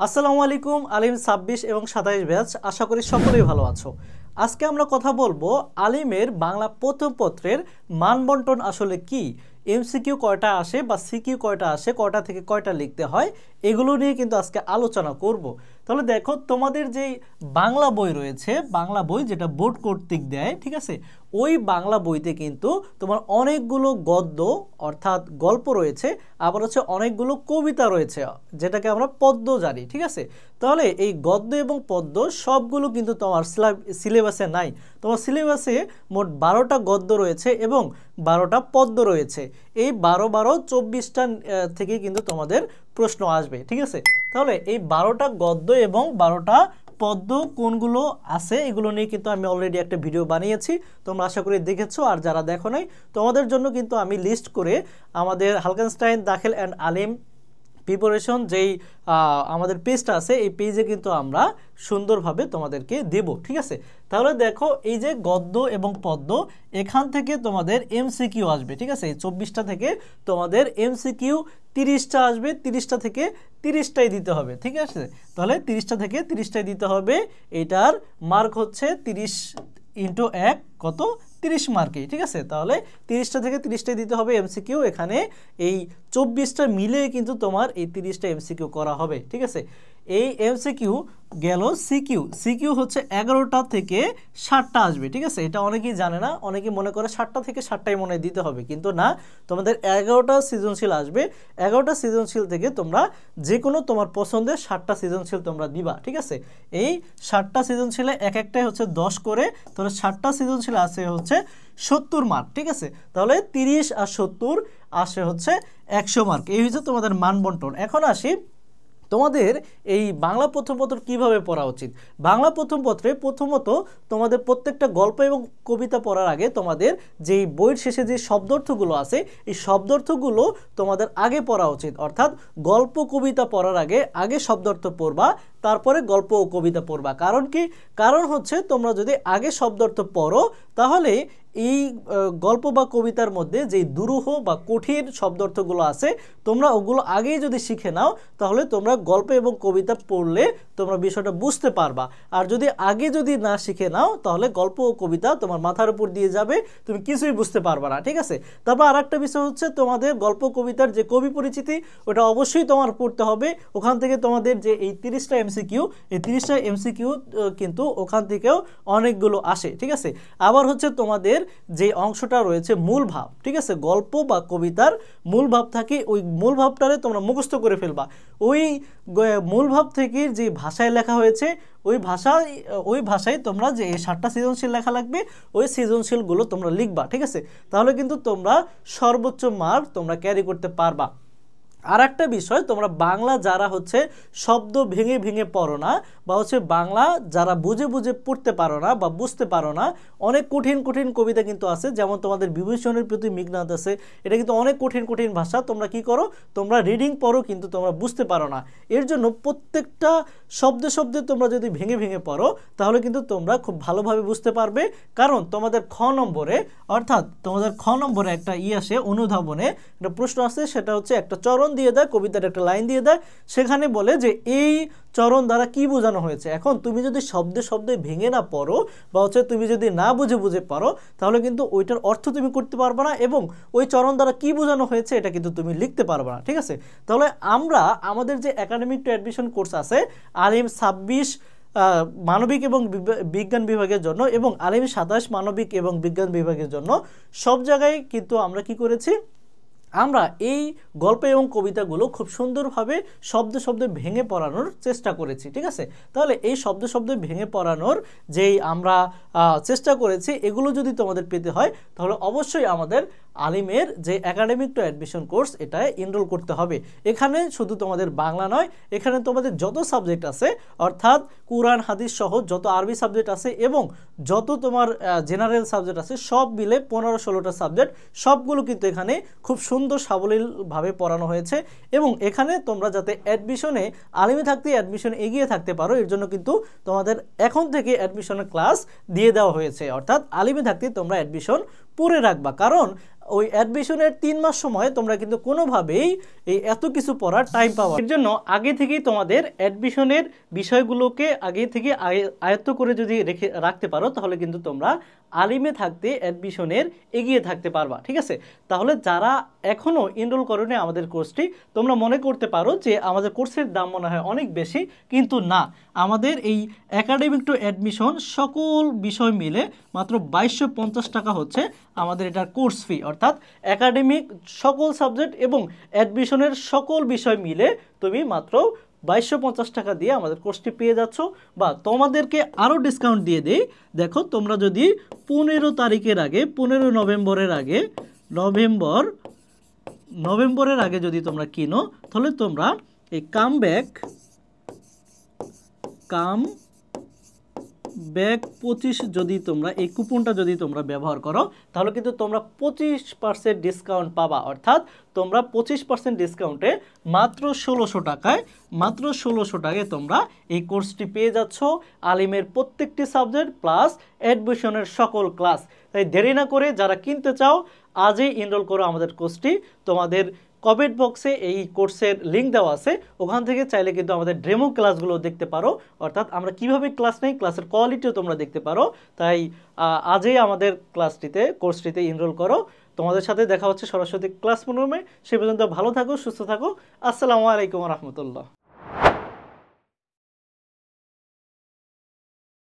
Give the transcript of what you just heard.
আসসালামু আলাইকুম আলিম ২৬ এবং ২৭ ব্যাচ আশা করি সকলেই ভালো আছো। আজকে আমরা কথা বলবো আলিমের বাংলা প্রথম পত্রের মানবন্টন আসলে কি, এমসিকিউ কয়টা আসে বা সিকিউ কয়টা আসে, কয়টা থেকে কয়টা লিখতে হয়, এগুলো নিয়ে কিন্তু আজকে আলোচনা করব। তাহলে দেখো, তোমাদের যেই বাংলা বই রয়েছে, বাংলা বই যেটা বোর্ড কর্তৃক দেয়, ঠিক আছে, ওই বাংলা বইতে কিন্তু তোমার অনেকগুলো গদ্য অর্থাৎ গল্প রয়েছে, আবার হচ্ছে অনেকগুলো কবিতা রয়েছে, যেটাকে আমরা পদ্য জানি, ঠিক আছে। তাহলে এই গদ্য এবং পদ্য সবগুলো কিন্তু তোমার সিলেবাসে নাই। তোমার সিলেবাসে মোট ১২টা গদ্য রয়েছে এবং ১২টা পদ্য রয়েছে। এই ১২ ১২ ২৪টা থেকে কিন্তু তোমাদের প্রশ্ন আসবে, ঠিক আছে। তাহলে এই ১২টা গদ্য এবং ১২টা পদ্য কোনগুলো আছে এগুলো নিয়ে কিন্তু আমি অলরেডি একটা ভিডিও বানিয়েছি, তোমরা আশা করি দেখেছো। আর যারা দেখো নাই, তোমাদের জন্য কিন্তু আমি লিস্ট করে আমাদের হালকেনস্টাইন দাখিল অ্যান্ড আলিম প্রিপারেশন যেই আমাদের পেজটা আছে, এই পেজে কিন্তু আমরা সুন্দরভাবে তোমাদেরকে দেব, ঠিক আছে। তাহলে দেখো, এই যে গদ্য এবং পদ্য, এখান থেকে তোমাদের এমসিকিউ আসবে, ঠিক আছে। এই ২৪টা থেকে তোমাদের এমসিকিউ ৩০টা আসবে, ৩০টা থেকে ৩০টাই দিতে হবে, ঠিক আছে। তাহলে ৩০টা থেকে ৩০টাই দিতে হবে। এটার মার্ক হচ্ছে ৩০ ইন্টু ১ কত, ৩০ মার্কে, ঠিক আছে। তাহলে ৩০টা থেকে ৩০টাই দিতে হবে এমসিকিউ। এখানে এই ২৪টা মিলে কিন্তু তোমার এই ৩০টা এমসিকিউ করা হবে, ঠিক আছে। এই এমসিকিউ গেল। সিকিউ সিকিউ হচ্ছে ১১টা থেকে ৬০টা আসবে, ঠিক আছে। এটা অনেকেই জানে না, অনেকে মনে করে ৭টা থেকে ৭টাই মনে দিতে হবে, কিন্তু না, তোমাদের ১১টা সৃজনশীল আসবে। ১১টা সৃজনশীল থেকে তোমরা যে কোনো তোমার পছন্দের ৭টা সৃজনশীল তোমরা দিবা, ঠিক আছে। এই ৭টা সৃজনশীলে এক একটাই হচ্ছে ১০ করে, তাহলে ৭টা সৃজনশীল আসে হচ্ছে ৭০ মার্ক, ঠিক আছে। তাহলে ৩০ আর ৭০ আসে হচ্ছে ১০০ মার্ক। এই হচ্ছে তোমাদের মানবন্টন। এখন আসি তোমাদের এই বাংলা প্রথম পত্র কীভাবে পড়া উচিত। বাংলা প্রথম পত্রে প্রথমত তোমাদের প্রত্যেকটা গল্প এবং কবিতা পড়ার আগে তোমাদের যেই বইয়ের শেষে যে শব্দার্থগুলো আছে, এই শব্দার্থগুলো তোমাদের আগে পড়া উচিত। অর্থাৎ গল্প কবিতা পড়ার আগে আগে শব্দার্থ পড়বা, তারপরে গল্প ও কবিতা পড়বা। কারণ কি? কারণ হচ্ছে তোমরা যদি আগে শব্দার্থ পড়ো, তাহলে এই গল্প বা কবিতার মধ্যে যেই দুরূহ বা কঠিন শব্দার্থগুলো আছে, তোমরা ওগুলো আগেই যদি শিখে নাও, তাহলে তোমরা গল্প এবং কবিতা পড়লে তোমরা বিষয়টা বুঝতে পারবা। আর যদি আগে যদি না শিখে নাও, তাহলে গল্প ও কবিতা তোমার মাথার উপর দিয়ে যাবে, তুমি কিছুই বুঝতে পারবা না, ঠিক আছে। তারপর আর একটা বিষয় হচ্ছে, তোমাদের গল্প কবিতার যে কবি পরিচিতি, ওটা অবশ্যই তোমার পড়তে হবে। ওখান থেকে তোমাদের যে এই ৩০টা এমসিকিউ, এই ৩০টা এমসিকিউ কিন্তু ওখান থেকেও অনেকগুলো আসে, ঠিক আছে। আবার হচ্ছে তোমাদের যে অংশটা রয়েছে মূল ভাব, ঠিক আছে, গল্প বা কবিতার মূল ভাব থাকে, ওই মূল ভাবটারে তোমরা মুখস্থ করে ফেলবা। ওই মূল ভাব থেকে যে ভাষায় লেখা হয়েছে, ওই ভাষায় তোমরা যে ৭টা সৃজনশীল লেখা লাগবে, ওই সৃজনশীলগুলো তোমরা লিখবা, ঠিক আছে। তাহলে কিন্তু তোমরা সর্বোচ্চ মার্ক তোমরা ক্যারি করতে পারবা। আর একটা বিষয়, তোমরা বাংলা যারা হচ্ছে শব্দ ভেঙে ভেঙে পড়ো না, বা হচ্ছে বাংলা যারা বুঝে বুঝে পড়তে পারো না বা বুঝতে পারো না, অনেক কঠিন কঠিন কবিতা কিন্তু আছে, যেমন তোমাদের বিভীষণের প্রতি মেঘনাদ আছে, এটা কিন্তু অনেক কঠিন কঠিন ভাষা। তোমরা কি করো, তোমরা রিডিং পড়ো কিন্তু তোমরা বুঝতে পারো না। এর জন্য প্রত্যেকটা শব্দে শব্দে তোমরা যদি ভেঙে ভেঙে পড়ো, তাহলে কিন্তু তোমরা খুব ভালোভাবে বুঝতে পারবে। কারণ তোমাদের খ নম্বরে, অর্থাৎ তোমাদের খ নম্বরে একটা আসে, অনুধাবনে একটা প্রশ্ন আসে, সেটা হচ্ছে একটা চরণ দিয়ে দেয়, কবিতার একটা লাইন দিয়ে দেয়, সেখানে বলে যে এই চরণ দ্বারা কি বোঝানো হয়েছে। এখন তুমি যদি শব্দে শব্দে ভেঙে না পড়ো, বা হচ্ছে তুমি যদি না বুঝে বুঝে পড়ো, তাহলে কিন্তু ওইটার অর্থ তুমি করতে পারবে না, এবং ওই চরণ দ্বারা কি বোঝানো হয়েছে এটা কিন্তু তুমি লিখতে পারবে না, ঠিক আছে। তাহলে আমরা আমাদের যে একাডেমিক টু অ্যাডমিশন কোর্স আছে আলিম ২৬ মানবিক এবং বিজ্ঞান বিভাগের জন্য, এবং আলিম ২৭ মানবিক এবং বিজ্ঞান বিভাগের জন্য, সব জায়গায় কিন্তু আমরা কি করেছি, আমরা এই গল্প এবং কবিতাগুলো খুব সুন্দরভাবে শব্দে শব্দে ভেঙে পড়ানোর চেষ্টা করেছি, ঠিক আছে। তাহলে এই শব্দে শব্দে ভেঙে পড়ানোর যেই আমরা চেষ্টা করেছি, এগুলো যদি তোমাদের পেতে হয়, তাহলে অবশ্যই আমাদের আলিমের যে একাডেমিক টু অ্যাডমিশন কোর্স, এটায় এনরোল করতে হবে। এখানে শুধু তোমাদের বাংলা নয়, এখানে তোমাদের যত সাবজেক্ট আছে, অর্থাৎ কুরআন হাদিস সহ যত আরবি সাবজেক্ট আছে এবং যত তোমার জেনারেল সাবজেক্ট আছে, সব মিলে ১৫-১৬টা সাবজেক্ট, সবগুলো কিন্তু এখানে খুব সুন্দর সাবলীলভাবে পড়ানো হয়েছে। এবং এখানে তোমরা যাতে অ্যাডমিশনে আলিমে থাকতে অ্যাডমিশনে এগিয়ে থাকতে পারো, এর জন্য কিন্তু তোমাদের এখন থেকে অ্যাডমিশনের ক্লাস দিয়ে দেওয়া হয়েছে। অর্থাৎ আলিমে থাকতে তোমরা অ্যাডমিশন পড়ে রাখবা, কারণ ওই অ্যাডমিশনের 3 মাস সময় তোমরা কিন্তু কোনোভাবেই এই এত কিছু পড়ার টাইম পাওয়া। এর জন্য আগে থেকেই তোমাদের অ্যাডমিশনের বিষয়গুলোকে আগে থেকে আয়ত্ত করে যদি রাখতে পারো, তাহলে কিন্তু তোমরা আলিমে থাকতে অ্যাডমিশনের এগিয়ে থাকতে পারবা। ঠিক আছে, তাহলে যারা এখনও এনরোল করোনি আমাদের কোর্সটি, তোমরা মনে করতে পারো যে আমাদের কোর্সের দাম মনে হয় অনেক বেশি, কিন্তু না, আমাদের এই একাডেমিক টু অ্যাডমিশন সকল বিষয় মিলে মাত্র 2250 টাকা হচ্ছে আমাদের এটার কোর্স ফি। অর্থাৎ একাডেমিক সকল সাবজেক্ট এবং অ্যাডমিশনের সকল বিষয় মিলে তুমি মাত্র 2250 টাকা দিয়ে আমাদের কোর্সটি পেয়ে যাচ্ছ। বা তোমাদেরকে আরও ডিসকাউন্ট দিয়ে দেই, দেখো তোমরা যদি 15 তারিখের আগে, 15 নভেম্বরের আগে, নভেম্বরের আগে যদি তোমরা কিনো, তাহলে তোমরা এই কাম ব্যাক 25 যদি তোমরা এই কুপনটা যদি তোমরা ব্যবহার করো, তাহলে কিন্তু তোমরা 25% ডিসকাউন্ট পাবা। অর্থাৎ তোমরা 25% ডিসকাউন্টে মাত্র 1600 টাকায়, মাত্র 1600 টাকায় তোমরা এই কোর্সটি পেয়ে যাচ্ছ, আলিমের প্রত্যেকটি সাবজেক্ট প্লাস অ্যাডমিশনের সকল ক্লাস। তাই দেরি না করে যারা কিনতে চাও, আজই এনরোল করো আমাদের কোর্সটি। তোমাদের কমেন্ট বক্সে এই কোর্সের লিঙ্ক দেওয়া আছে, ওখান থেকে চাইলে কিন্তু আমাদের ডেমো ক্লাসগুলো দেখতে পারো। অর্থাৎ আমরা কিভাবে ক্লাস নেই, ক্লাসের কোয়ালিটিও তোমরা দেখতে পারো। তাই আজই আমাদের কোর্সটিতে এনরোল করো। তোমাদের সাথে দেখা হচ্ছে সরস্বতী ক্লাস রুমে। সে পর্যন্ত ভালো থাকো, সুস্থ থাকো। আসসালামু আলাইকুম রহমতুল্লাহ।